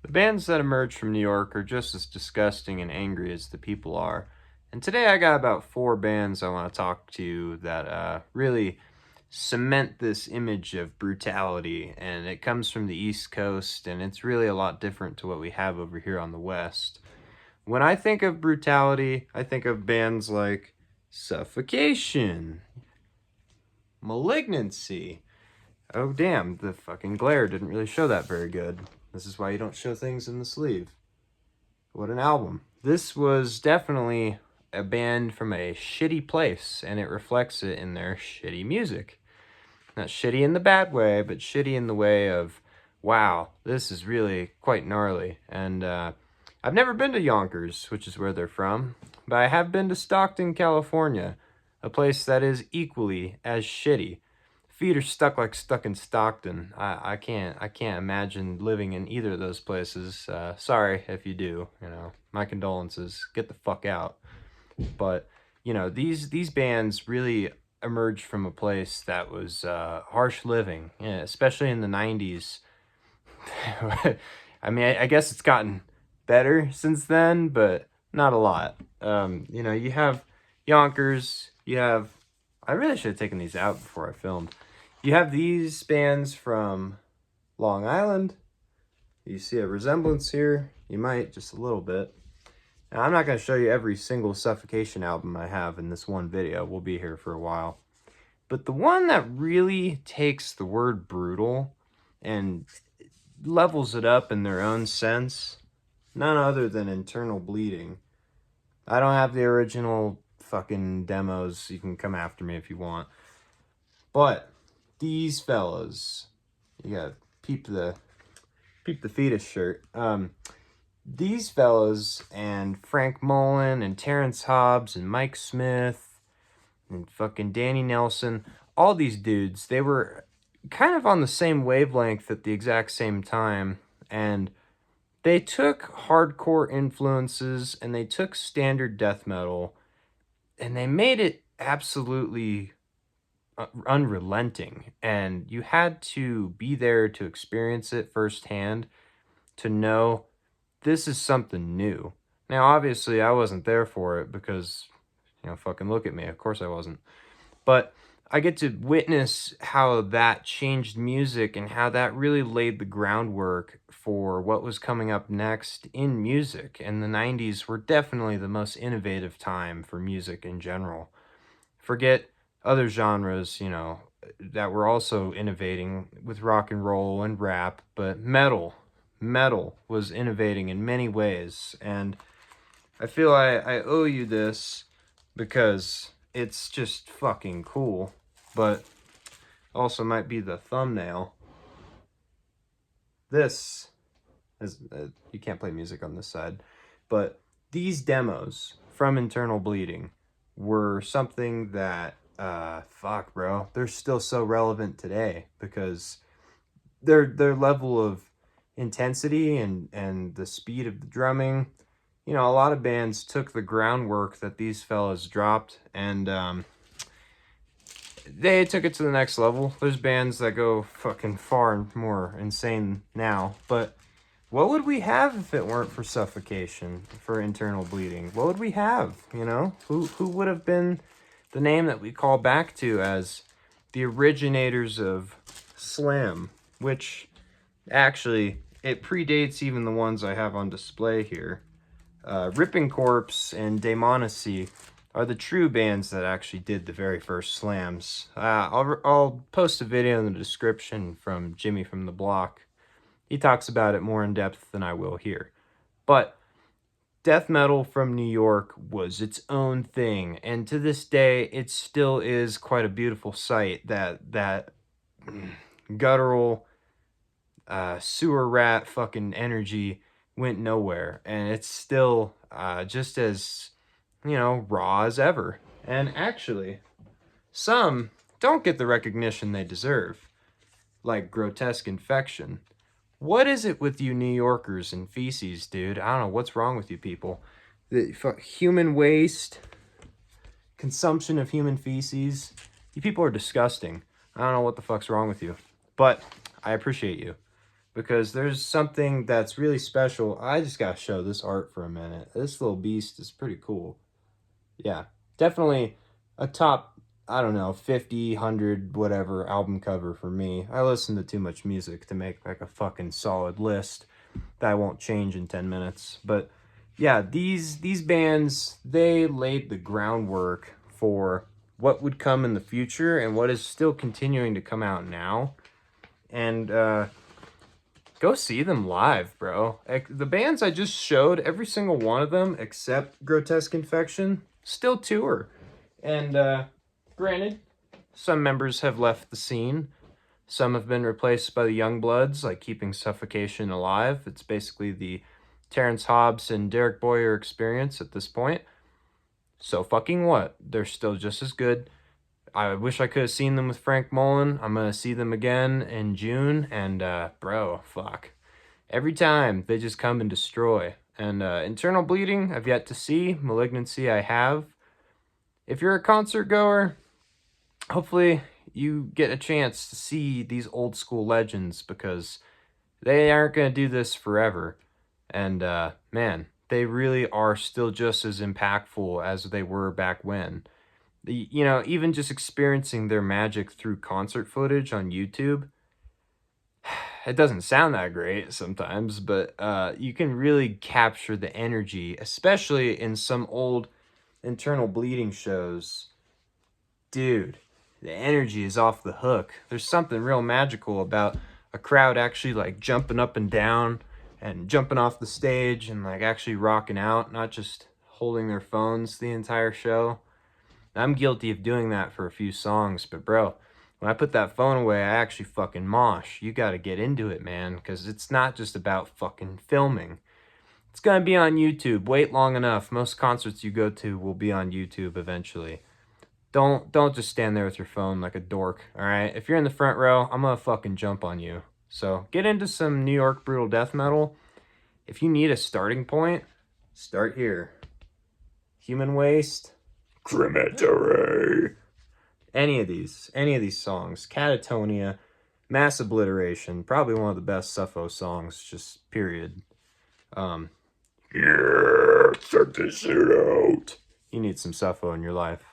The bands that emerge from New York are just as disgusting and angry as the people are. And today I got about four bands I want to talk to you that really cement this image of brutality. And it comes from the East Coast, and it's really a lot different to what we have over here on the West. When I think of brutality, I think of bands like Suffocation, Malignancy. Oh, damn, the fucking glare didn't really show that very good. This is why you don't show things in the sleeve. What an album. This was definitely a band from a shitty place, and it reflects it in their shitty music. Not shitty in the bad way, but shitty in the way of, wow, this is really quite gnarly. And I've never been to Yonkers, which is where they're from, but I have been to Stockton, California, a place that is equally as shitty. Feet are stuck in Stockton. I can't imagine living in either of those places. Sorry if you do. My condolences. Get the fuck out. But these bands really emerged from a place that was harsh living, yeah, especially in the '90s. I mean, I guess it's gotten better since then, but not a lot. You have Yonkers. You have. I really should have taken these out before I filmed. You have these bands from Long Island. You see a resemblance here. You might, just a little bit. Now, I'm not going to show you every single Suffocation album I have in this one video. We'll be here for a while. But the one that really takes the word brutal and levels it up in their own sense, none other than Internal Bleeding. I don't have the original fucking demos. You can come after me if you want. But these fellas, you gotta peep the fetus shirt. These fellas and Frank Mullen and Terrence Hobbs and Mike Smith and fucking Danny Nelson, all these dudes, they were kind of on the same wavelength at the exact same time, and they took hardcore influences and they took standard death metal and they made it absolutely unrelenting, and you had to be there to experience it firsthand to know this is something new. Now, obviously, I wasn't there for it because, fucking look at me. Of course I wasn't. But I get to witness how that changed music and how that really laid the groundwork for what was coming up next in music. And the 90s were definitely the most innovative time for music in general. Forget other genres, that were also innovating with rock and roll and rap, but metal was innovating in many ways. And I feel I owe you this because it's just fucking cool, but also might be the thumbnail. This is, you can't play music on this side, but these demos from Internal Bleeding were something that, fuck, bro, they're still so relevant today because their level of intensity and the speed of the drumming. A lot of bands took the groundwork that these fellas dropped and they took it to the next level. There's bands that go fucking far and more insane now, but what would we have if it weren't for Suffocation, for Internal Bleeding? What would we have, Who would have been the name that we call back to as the originators of slam, which actually, it predates even the ones I have on display here. Ripping Corpse and Daemonacy are the true bands that actually did the very first slams. I'll post a video in the description from Jimmy from the Block. He talks about it more in depth than I will here. But death metal from New York was its own thing, and to this day, it still is quite a beautiful sight. That guttural sewer rat fucking energy went nowhere, and it's still just as raw as ever. And actually, some don't get the recognition they deserve, like Grotesque Infection. What is it with you New Yorkers and feces, dude? I don't know what's wrong with you people. The human waste, consumption of human feces. You people are disgusting. I don't know what the fuck's wrong with you, but I appreciate you. because there's something that's really special. I just gotta show this art for a minute. This little beast is pretty cool. Yeah, definitely a top, I don't know, 50, 100, whatever album cover for me. I listen to too much music to make like a fucking solid list that won't change in 10 minutes. But yeah, these bands, they laid the groundwork for what would come in the future and what is still continuing to come out now. And go see them live, bro. Like, the bands I just showed, every single one of them except Grotesque Infection still tour. And granted, some members have left the scene. Some have been replaced by the Youngbloods, like Keeping Suffocation alive. It's basically the Terrence Hobbs and Derek Boyer experience at this point. So fucking what? They're still just as good. I wish I could have seen them with Frank Mullen. I'm gonna see them again in June, and bro, fuck. Every time they just come and destroy. And Internal Bleeding, I've yet to see. Malignancy, I have. If you're a concert goer, hopefully you get a chance to see these old school legends, because they aren't going to do this forever. And man, they really are still just as impactful as they were back when. You know, even just experiencing their magic through concert footage on YouTube, it doesn't sound that great sometimes, but you can really capture the energy, especially in some old Internal Bleeding shows. Dude, the energy is off the hook. There's something real magical about a crowd actually like jumping up and down and jumping off the stage and like actually rocking out, not just holding their phones the entire show. I'm guilty of doing that for a few songs, but bro, when I put that phone away, I actually fucking mosh. You gotta get into it, man, because it's not just about fucking filming. It's gonna be on YouTube. Wait long enough. Most concerts you go to will be on YouTube eventually. Don't just stand there with your phone like a dork, all right? If you're in the front row, I'm gonna fucking jump on you. So get into some New York brutal death metal. If you need a starting point, start here. Human Waste, Crematory. Any of these songs. Catatonia, Mass Obliteration, probably one of the best Suffo songs, just period. Yeah, check this shit out. You need some Suffo in your life.